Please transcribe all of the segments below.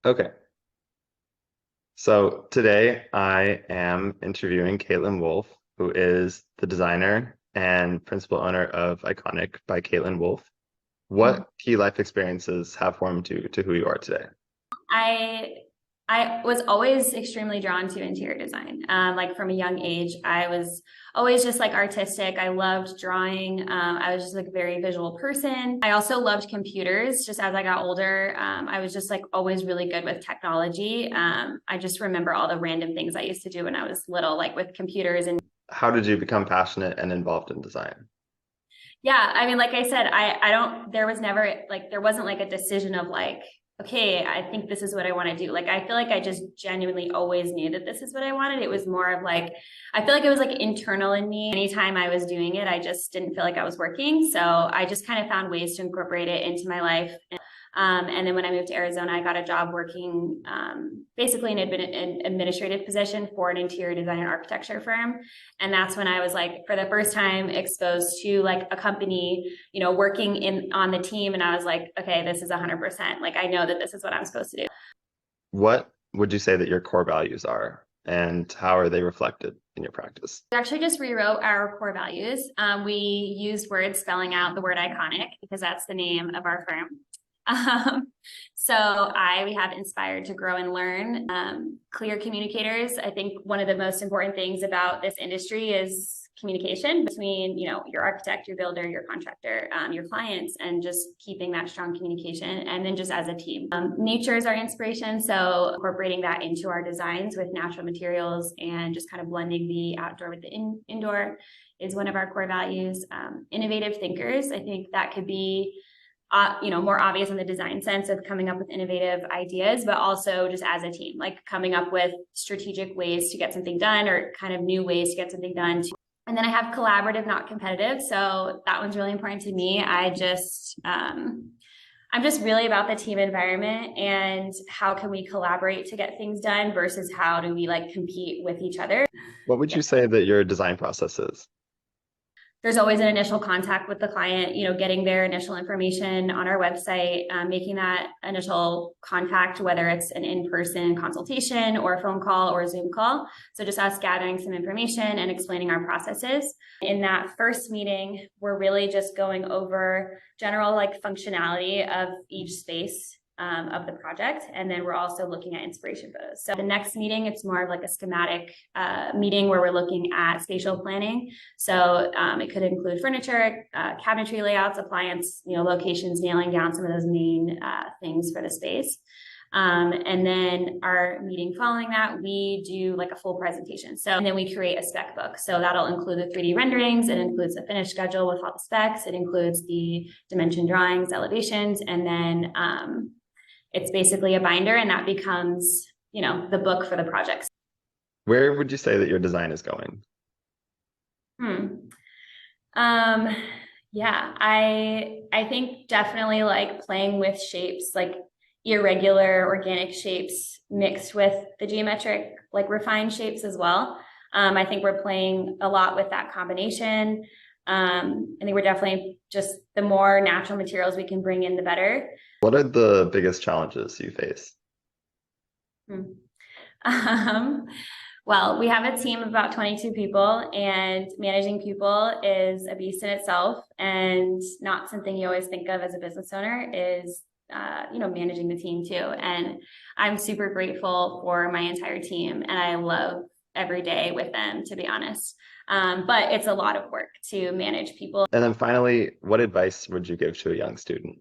Okay, so today I am interviewing Kaitlyn Wolfe, who is the designer and principal owner of Iconic by Kaitlyn Wolfe. Mhm. What key life experiences have formed you to who you are today? I I was always extremely drawn to interior design. Like from a young age, I was always just like artistic. I loved drawing. I was just like a very visual person. I also loved computers. Just as I got older, I was just like always really good with technology. I just remember all the random things I used to do when I was little, like with computers and How did you become passionate and involved in design? yeah, I mean, like I said, I don't, there was never like, there wasn't like a decision of like, okay, I think this is what I want to do. Like, I feel like I just genuinely always knew that this is what I wanted. It was more of like, I feel like it was like internal in me. Anytime I was doing it, I just didn't feel like I was working. So I just kind of found ways to incorporate it into my life. And then when I moved to Arizona, I got a job working basically an administrative position for an interior design and architecture firm. And that's when I was like, for the first time, exposed to like a company, working in on the team. And I was like, okay, this is 100%. Like, I know that this is what I'm supposed to do. What would you say that your core values are, and how are they reflected in your practice? We actually just rewrote our core values. We used words spelling out the word iconic because that's the name of our firm. Um, we have inspired to grow and learn. Clear communicators. I think one of the most important things about this industry is communication between, your architect, your builder, your contractor, your clients, and just keeping that strong communication. And then just as a team, nature is our inspiration. So incorporating that into our designs with natural materials and just kind of blending the outdoor with the indoor is one of our core values. Innovative thinkers. I think that could be more obvious in the design sense of coming up with innovative ideas, but also just as a team, like coming up with strategic ways to get something done or kind of new ways to get something done. And then I have collaborative, not competitive. So that one's really important to me. I'm just really about the team environment and how can we collaborate to get things done versus how do we like compete with each other. What would you say that your design process is? There's always an initial contact with the client, getting their initial information on our website, making that initial contact, whether it's an in-person consultation or a phone call or a Zoom call. So just us gathering some information and explaining our processes. In that first meeting, we're really just going over general like functionality of each space of the project. And then we're also looking at inspiration photos. So the next meeting, it's more of like a schematic meeting where we're looking at spatial planning. So it could include furniture, cabinetry layouts, appliance, locations, nailing down some of those main things for the space. And then our meeting following that, we do like a full presentation. So, and then we create a spec book. So that'll include the 3D renderings. It includes the finished schedule with all the specs. It includes the dimension drawings, elevations, and then it's basically a binder and that becomes, the book for the projects. Where would you say that your design is going? Hmm. Um, yeah, I think definitely like playing with shapes, like irregular organic shapes mixed with the geometric, like refined shapes as well. I think we're playing a lot with that combination. I think we're definitely just the more natural materials we can bring in, the better. What are the biggest challenges you face? Hmm. Um, well, we have a team of about 22 people, and managing people is a beast in itself, and not something you always think of as a business owner is, managing the team too. And I'm super grateful for my entire team, and I love every day with them, to be honest. But it's a lot of work to manage people. And then finally, what advice would you give to a young student?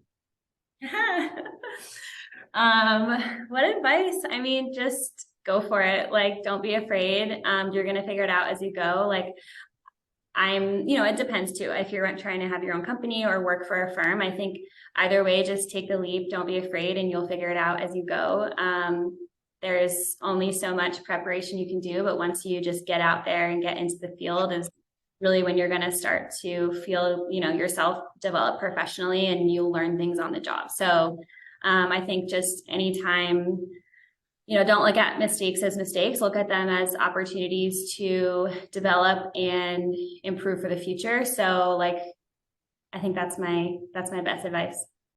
What advice? I mean, just go for it. Like, don't be afraid. You're gonna figure it out as you go. Like, it depends too. If you're trying to have your own company or work for a firm, I think either way, just take the leap. Don't be afraid, and you'll figure it out as you go. There's only so much preparation you can do, but once you just get out there and get into the field is really when you're going to start to feel, yourself develop professionally and you'll learn things on the job. So I think just anytime, don't look at mistakes as mistakes, look at them as opportunities to develop and improve for the future. So like, I think that's my best advice.